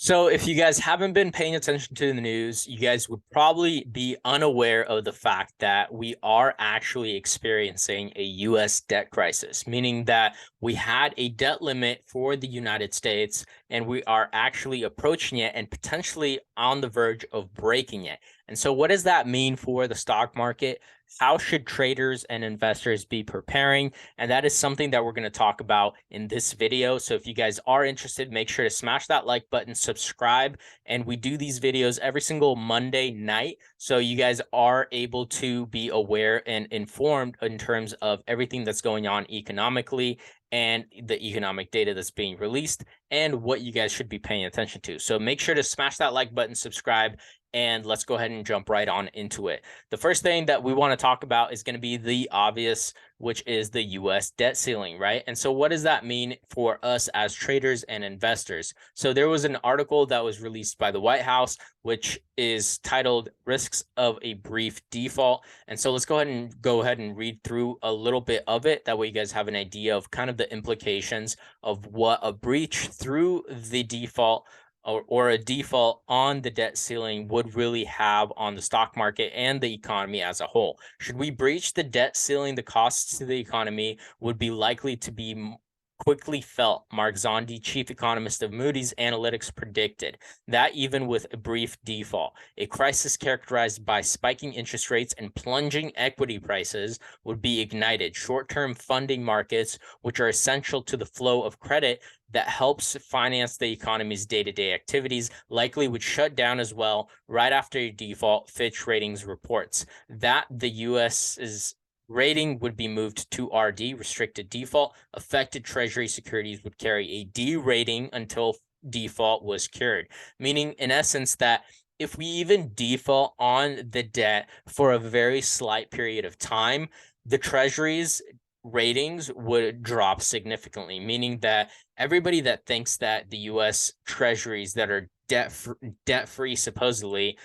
So, if you guys haven't been paying attention to the news, you guys would probably be unaware of the fact that we are actually experiencing a US debt crisis, meaning that we had a debt limit for the United States and we are actually approaching it and potentially on the verge of breaking it. And so, what does that mean for the stock market? How should traders and investors be preparing? And that is something that we're going to talk about in this video. So if you guys are interested, make sure to smash that like button, subscribe. And we do these videos every single Monday night. So you guys are able to be aware and informed in terms of everything that's going on economically and the economic data that's being released and what you guys should be paying attention to. So make sure to smash that like button, subscribe, and let's go ahead and jump right on into it. The first thing that we want to talk about is going to be the obvious, which is the US debt ceiling, right? And so what does that mean for us as traders and investors? So there was an article that was released by the White House, which is titled Risks of a Brief Default. And so let's go ahead and read through a little bit of it. That way you guys have an idea of kind of the implications of what a breach through the default or a default on the debt ceiling would really have on the stock market and the economy as a whole. Should we breach the debt ceiling, the costs to the economy would be likely to be quickly felt. Mark Zondi, chief economist of Moody's Analytics, predicted that even with a brief default, a crisis characterized by spiking interest rates and plunging equity prices would be ignited. Short-term funding markets, which are essential to the flow of credit that helps finance the economy's day-to-day activities, likely would shut down as well right after a default, Fitch Ratings reports. That the U.S.'s rating would be moved to RD, restricted default. Affected Treasury securities would carry a D rating until default was cured, meaning in essence that if we even default on the debt for a very slight period of time, the Treasury's ratings would drop significantly, meaning that everybody that thinks that the US Treasuries that are debt free supposedly,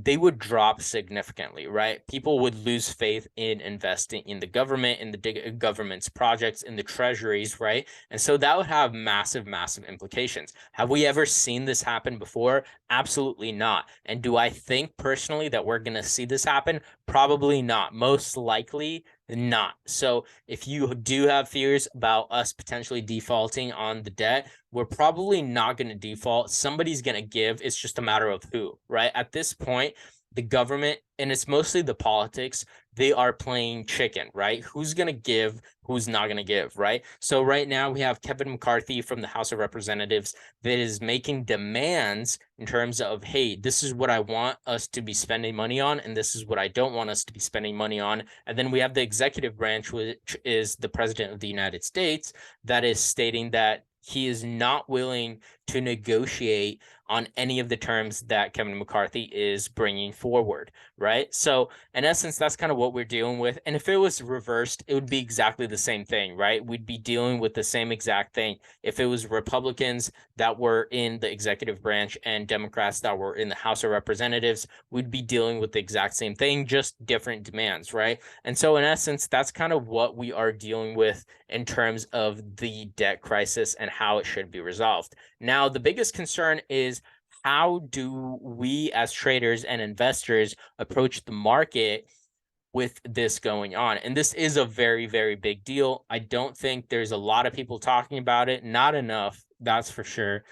they would drop significantly, right? People would lose faith in investing in the government, in the government's projects, in the treasuries, right? And so that would have massive, massive implications. Have we ever seen this happen before? Absolutely not. And do I think personally that we're going to see this happen? Probably not. Most likely not. So if you do have fears about us potentially defaulting on the debt, we're probably not going to default. Somebody's going to give. It's just a matter of who, right? At this point, the government, and it's mostly the politics, they are playing chicken, right? Who's going to give, who's not going to give, right? So right now we have Kevin McCarthy from the House of Representatives that is making demands in terms of, hey, this is what I want us to be spending money on, and this is what I don't want us to be spending money on. And then we have the executive branch, which is the President of the United States, that is stating that he is not willing to negotiate on any of the terms that Kevin McCarthy is bringing forward, right? So in essence, that's kind of what we're dealing with. And if it was reversed, it would be exactly the same thing, right? We'd be dealing with the same exact thing. If it was Republicans that were in the executive branch and Democrats that were in the House of Representatives, we'd be dealing with the exact same thing, just different demands, right? And so in essence, that's kind of what we are dealing with in terms of the debt crisis and how it should be resolved. Now, the biggest concern is how do we as traders and investors approach the market with this going on? And this is a very, very big deal. I don't think there's a lot of people talking about it, not enough, that's for sure.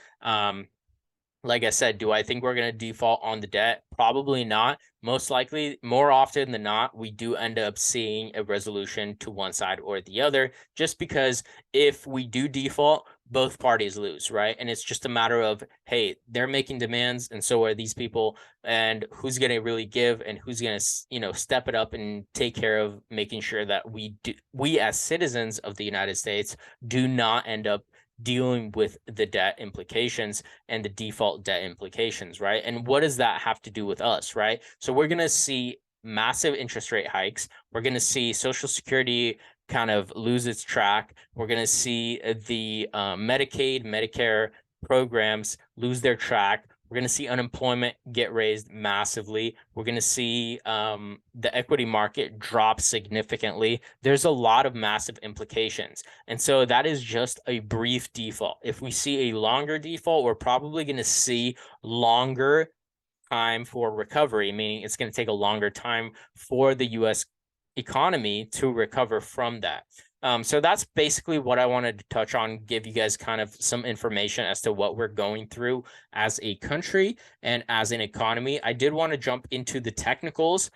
Like I said, do I think we're going to default on the debt? Probably not. Most likely, more often than not, we do end up seeing a resolution to one side or the other, just because if we do default, both parties lose, right? And it's just a matter of, hey, they're making demands, and so are these people, and who's going to really give and who's going to, step it up and take care of making sure that we as citizens of the United States do not end up dealing with the debt implications and the default debt implications, right? And what does that have to do with us, right? So we're going to see massive interest rate hikes. We're going to see Social Security kind of lose its track. We're going to see the Medicaid, Medicare programs lose their track. We're going to see unemployment get raised massively. We're going to see the equity market drop significantly. There's a lot of massive implications. And so that is just a brief default. If we see a longer default, we're probably going to see longer time for recovery, meaning it's going to take a longer time for the US economy to recover from that. So that's basically what I wanted to touch on, give you guys kind of some information as to what we're going through as a country and as an economy. I did want to jump into the technicals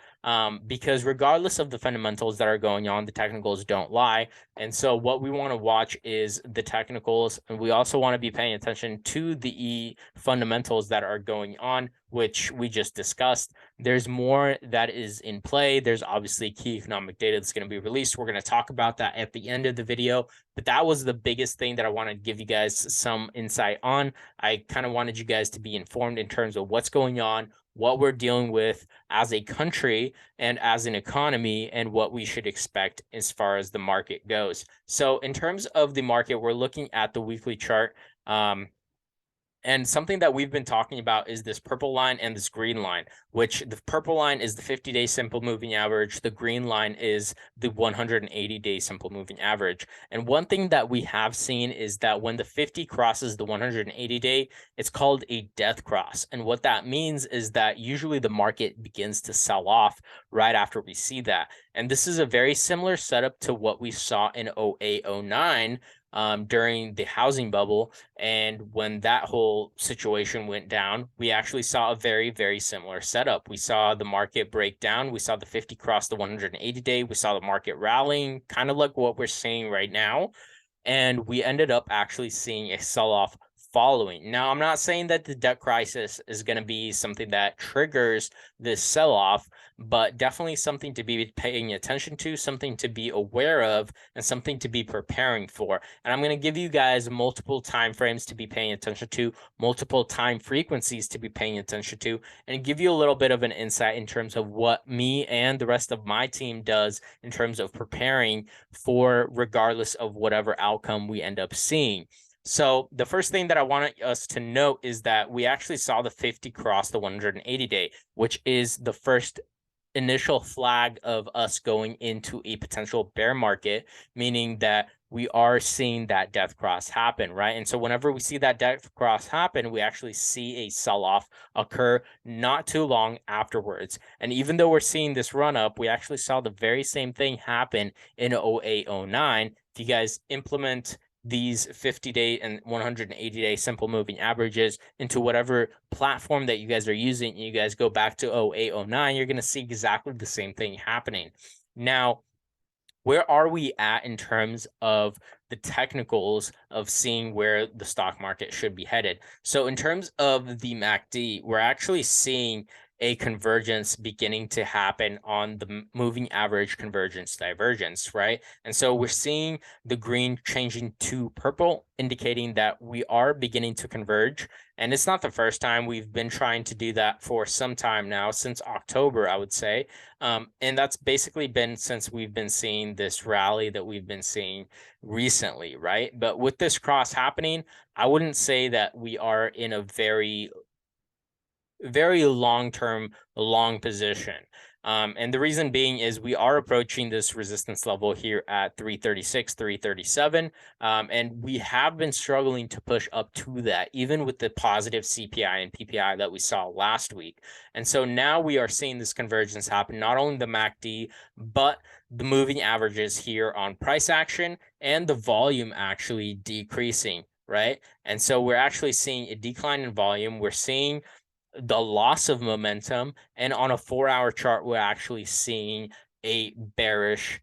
because regardless of the fundamentals that are going on, the technicals don't lie. And so what we want to watch is the technicals, and we also want to be paying attention to the fundamentals that are going on, which we just discussed. There's more that is in play. There's obviously key economic data that's going to be released. We're going to talk about that at the end of the video, but that was the biggest thing that I wanted to give you guys some insight on. I kind of wanted you guys to be informed in terms of what's going on, what we're dealing with as a country and as an economy, and what we should expect as far as the market goes. So in terms of the market, we're looking at the weekly chart. And something that we've been talking about is this purple line and this green line, which the purple line is the 50-day simple moving average. The green line is the 180-day simple moving average. And one thing that we have seen is that when the 50 crosses the 180-day, it's called a death cross. And what that means is that usually the market begins to sell off right after we see that. And this is a very similar setup to what we saw in 0809 during the housing bubble. And when that whole situation went down, we actually saw a very, very similar setup. We saw the market break down. We saw the 50 cross the 180-day. We saw the market rallying, kind of like what we're seeing right now. And we ended up actually seeing a sell-off following. Now, I'm not saying that the debt crisis is going to be something that triggers this sell-off, but definitely something to be paying attention to, something to be aware of, and something to be preparing for. And I'm going to give you guys multiple time frames to be paying attention to, multiple time frequencies to be paying attention to, and give you a little bit of an insight in terms of what me and the rest of my team does in terms of preparing for regardless of whatever outcome we end up seeing. So the first thing that I want us to note is that we actually saw the 50 cross the 180-day, which is the first initial flag of us going into a potential bear market, meaning that we are seeing that death cross happen, right? And so whenever we see that death cross happen, we actually see a sell-off occur not too long afterwards. And even though we're seeing this run up, we actually saw the very same thing happen in 0809. If you guys implement these 50-day and 180-day simple moving averages into whatever platform that you guys are using, and you guys go back to 0809, you're going to see exactly the same thing happening. Now, where are we at in terms of the technicals of seeing where the stock market should be headed? So in terms of the MACD, we're actually seeing a convergence beginning to happen on the moving average convergence divergence, right? And so we're seeing the green changing to purple, indicating that we are beginning to converge. And it's not the first time. We've been trying to do that for some time now, since October, I would say. And that's basically been since we've been seeing this rally that we've been seeing recently, right? But with this cross happening, I wouldn't say that we are in a very long-term, long position. And the reason being is we are approaching this resistance level here at 336, 337. And we have been struggling to push up to that, even with the positive CPI and PPI that we saw last week. And so now we are seeing this convergence happen, not only the MACD, but the moving averages here on price action and the volume actually decreasing, right? And so we're actually seeing a decline in volume. We're seeing the loss of momentum, and on a 4-hour chart, we're actually seeing a bearish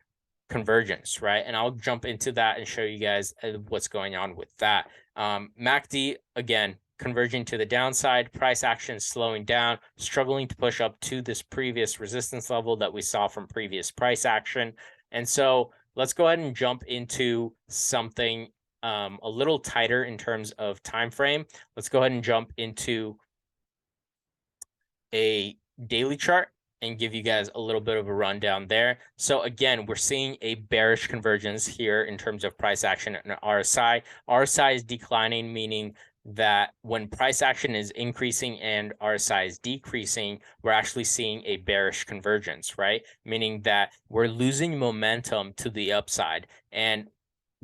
convergence, right? And I'll jump into that and show you guys what's going on with that. MACD, again, converging to the downside, price action slowing down, struggling to push up to this previous resistance level that we saw from previous price action. And so let's go ahead and jump into something a little tighter in terms of time frame. Let's go ahead and jump into a daily chart and give you guys a little bit of a rundown there. So again, we're seeing a bearish convergence here in terms of price action and RSI. RSI is declining, meaning that when price action is increasing and RSI is decreasing, we're actually seeing a bearish convergence, right? Meaning that we're losing momentum to the upside. And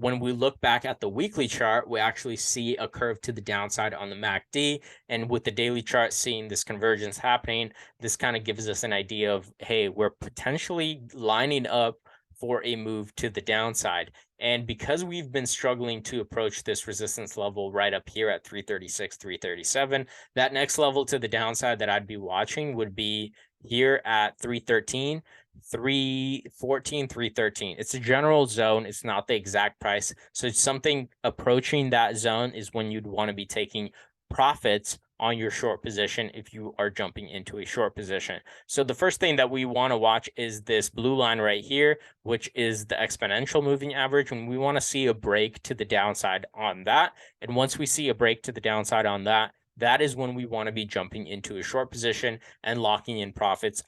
when we look back at the weekly chart, we actually see a curve to the downside on the MACD. And with the daily chart seeing this convergence happening, this kind of gives us an idea of, hey, we're potentially lining up for a move to the downside. And because we've been struggling to approach this resistance level right up here at 336, 337, that next level to the downside that I'd be watching would be here at 313. 314, 313. It's a general zone. It's not the exact price. So it's something approaching that zone is when you'd want to be taking profits on your short position if you are jumping into a short position. So the first thing that we want to watch is this blue line right here, which is the exponential moving average. And we want to see a break to the downside on that. And once we see a break to the downside on that, that is when we want to be jumping into a short position and locking in profits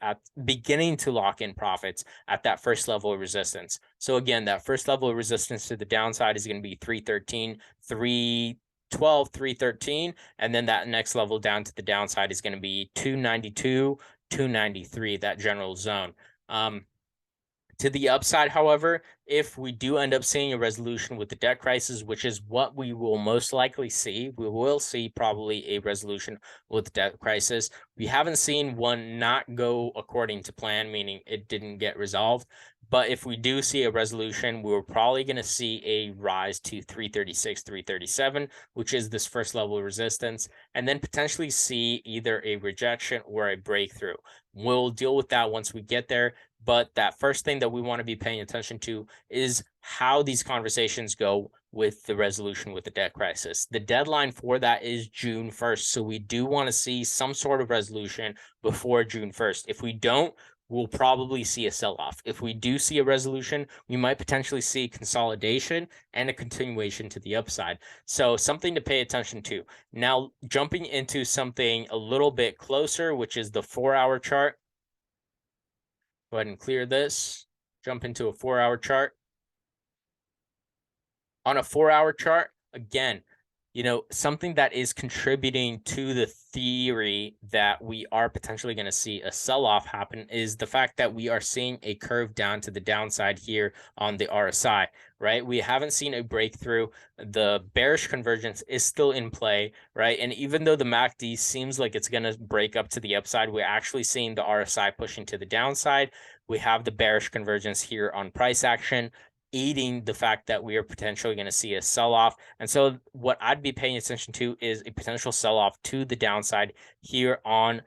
beginning to lock in profits at that first level of resistance. So again, that first level of resistance to the downside is going to be 313, 312, 313. And then that next level down to the downside is going to be 292, 293, that general zone. To the upside, however, if we do end up seeing a resolution with the debt crisis, which is what we will most likely see, we will see probably a resolution with the debt crisis. We haven't seen one not go according to plan, meaning it didn't get resolved. But if we do see a resolution, we're probably going to see a rise to 336, 337, which is this first level of resistance, and then potentially see either a rejection or a breakthrough. We'll deal with that once we get there. But that first thing that we want to be paying attention to is how these conversations go with the resolution with the debt crisis. The deadline for that is June 1st. So we do want to see some sort of resolution before June 1st. If we don't, we'll probably see a sell-off. If we do see a resolution, we might potentially see consolidation and a continuation to the upside. So something to pay attention to. Now, jumping into something a little bit closer, which is the 4-hour chart. Go ahead and clear this. Jump into a 4-hour chart. On a 4-hour chart, again, something that is contributing to the theory that we are potentially going to see a sell-off happen is the fact that we are seeing a curve down to the downside here on the RSI, right? We haven't seen a breakthrough. The bearish convergence is still in play, right? And even though the MACD seems like it's going to break up to the upside, we're actually seeing the RSI pushing to the downside. We have the bearish convergence here on price action, aiding the fact that we are potentially going to see a sell-off. And so what I'd be paying attention to is a potential sell-off to the downside here on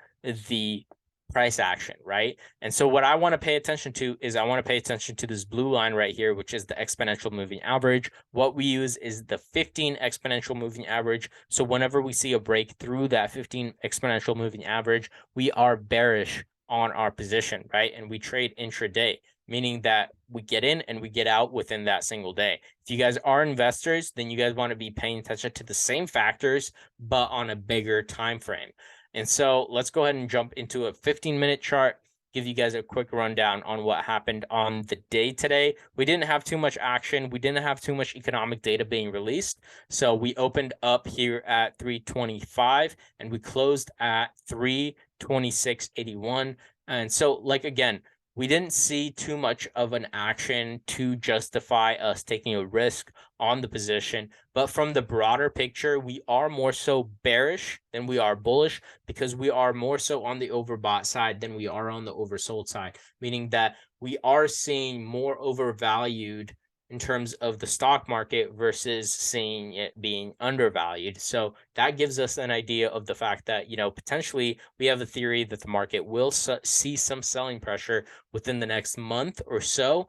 the price action, right? And so what I want to pay attention to is I want to pay attention to this blue line right here, which is the exponential moving average. What we use is the 15 exponential moving average. So whenever we see a break through that 15 exponential moving average, we are bearish on our position, right? And we trade intraday, meaning that we get in and we get out within that single day. If you guys are investors, then you guys want to be paying attention to the same factors, but on a bigger time frame. And so let's go ahead and jump into a 15-minute chart, give you guys a quick rundown on what happened on the day today. We didn't have too much action. We didn't have too much economic data being released. So we opened up here at 325 and we closed at 326.81. And so, like, again, we didn't see too much of an action to justify us taking a risk on the position. But from the broader picture, we are more so bearish than we are bullish because we are more so on the overbought side than we are on the oversold side, meaning that we are seeing more overvalued in terms of the stock market versus seeing it being undervalued. So that gives us an idea of the fact that, potentially we have a theory that the market will see some selling pressure within the next month or so.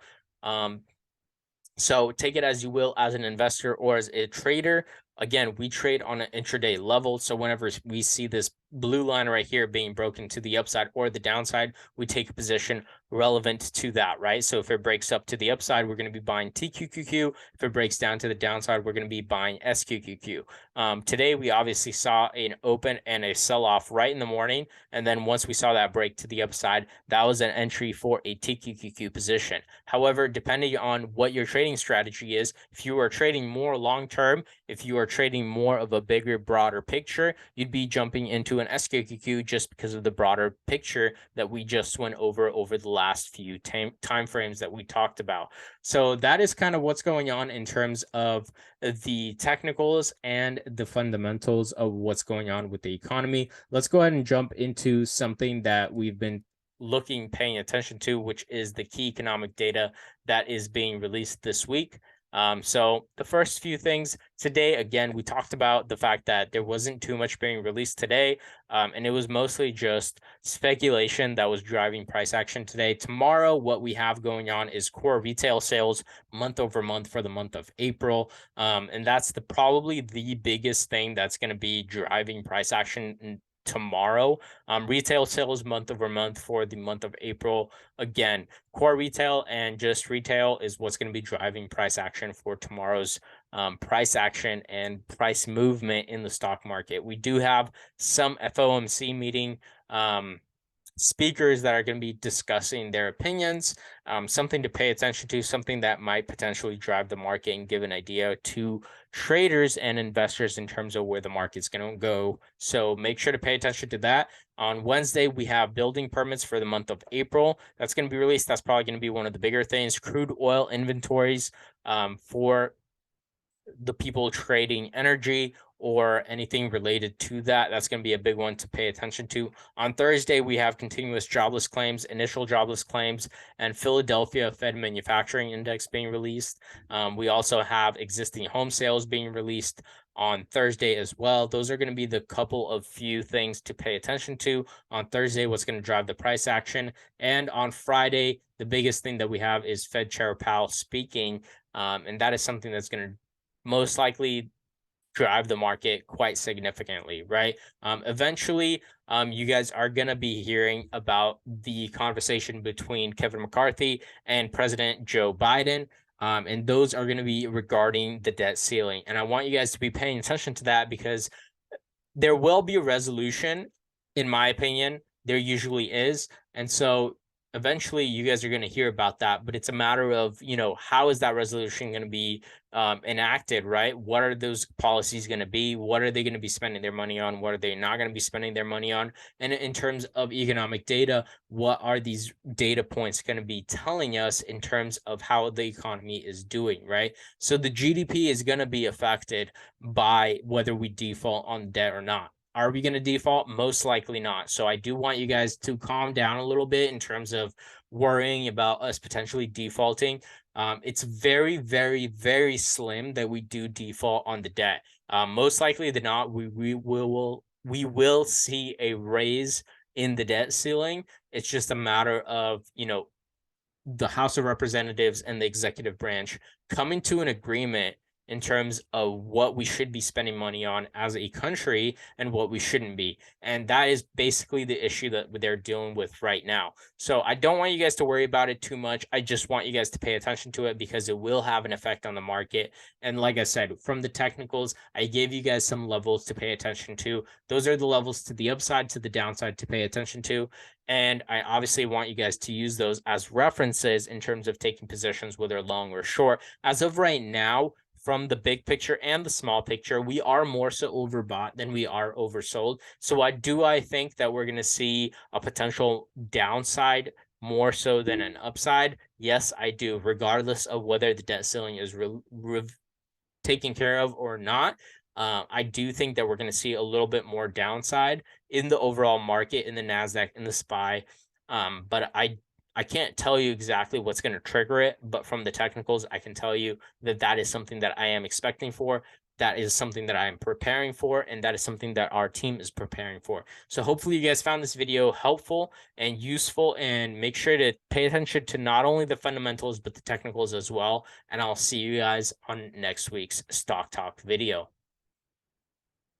So take it as you will as an investor or as a trader. Again, we trade on an intraday level. So whenever we see this blue line right here being broken to the upside or the downside, we take a position relevant to that, right? So if it breaks up to the upside, we're going to be buying TQQQ. If it breaks down to the downside, we're going to be buying SQQQ. Today, we obviously saw an open and a sell-off right in the morning. And then once we saw that break to the upside, that was an entry for a TQQQ position. However, depending on what your trading strategy is, if you are trading more long-term, if you are trading more of a bigger, broader picture, you'd be jumping into an SQQQ just because of the broader picture that we just went over the last few time frames that we talked about. So that is kind of what's going on in terms of the technicals and the fundamentals of what's going on with the economy. Let's go ahead and jump into something that we've been paying attention to, which is the key economic data that is being released this week. So the first few things today, again, we talked about the fact that there wasn't too much being released today, and it was mostly just speculation that was driving price action today. Tomorrow, what we have going on is core retail sales month over month for the month of April, and that's probably the biggest thing that's going to be driving price action tomorrow. Retail sales month over month for the month of April. Again, core retail and just retail is what's going to be driving price action for tomorrow's price action and price movement in the stock market. We do have some FOMC meeting speakers that are going to be discussing their opinions, something to pay attention to, something that might potentially drive the market and give an idea to traders and investors in terms of where the market's going to go. So make sure to pay attention to that. On Wednesday, we have building permits for the month of April. That's going to be released. That's probably going to be one of the bigger things. Crude oil inventories for the people trading energy or anything related to that. That's going to be a big one to pay attention to. On Thursday, we have continuous jobless claims, initial jobless claims, and Philadelphia Fed Manufacturing Index being released. We also have existing home sales being released on Thursday as well. Those are going to be the couple of few things to pay attention to. On Thursday, what's going to drive the price action. And on Friday, the biggest thing that we have is Fed Chair Powell speaking, and that is something that's going to most likely drive the market quite significantly, right? Eventually, you guys are going to be hearing about the conversation between Kevin McCarthy and President Joe Biden. And those are going to be regarding the debt ceiling. And I want you guys to be paying attention to that because there will be a resolution, in my opinion. There usually is. And so eventually you guys are going to hear about that, but it's a matter of, how is that resolution going to be enacted, right? What are those policies going to be? What are they going to be spending their money on? What are they not going to be spending their money on? And in terms of economic data, what are these data points going to be telling us in terms of how the economy is doing, right? So the GDP is going to be affected by whether we default on debt or not. Are we going to default? Most likely not. So I do want you guys to calm down a little bit in terms of worrying about us potentially defaulting. It's very, very, very slim that we do default on the debt. Most likely than not, we will see a raise in the debt ceiling. It's just a matter of, the House of Representatives and the executive branch coming to an agreement in terms of what we should be spending money on as a country and what we shouldn't be. And that is basically the issue that they're dealing with right now. So I don't want you guys to worry about it too much. I just want you guys to pay attention to it because it will have an effect on the market. And like I said, from the technicals, I gave you guys some levels to pay attention to. Those are the levels to the upside, to the downside to pay attention to. And I obviously want you guys to use those as references in terms of taking positions, whether long or short. As of right now, from the big picture and the small picture, we are more so overbought than we are oversold. So I think that we're going to see a potential downside more so than an upside? Yes, I do, regardless of whether the debt ceiling is taken care of or not. I do think that we're going to see a little bit more downside in the overall market, in the NASDAQ, in the SPY. But I can't tell you exactly what's going to trigger it, but from the technicals, I can tell you that that is something that I am expecting for. That is something that I am preparing for, and that is something that our team is preparing for. So hopefully you guys found this video helpful and useful, and make sure to pay attention to not only the fundamentals, but the technicals as well. And I'll see you guys on next week's Stock Talk video.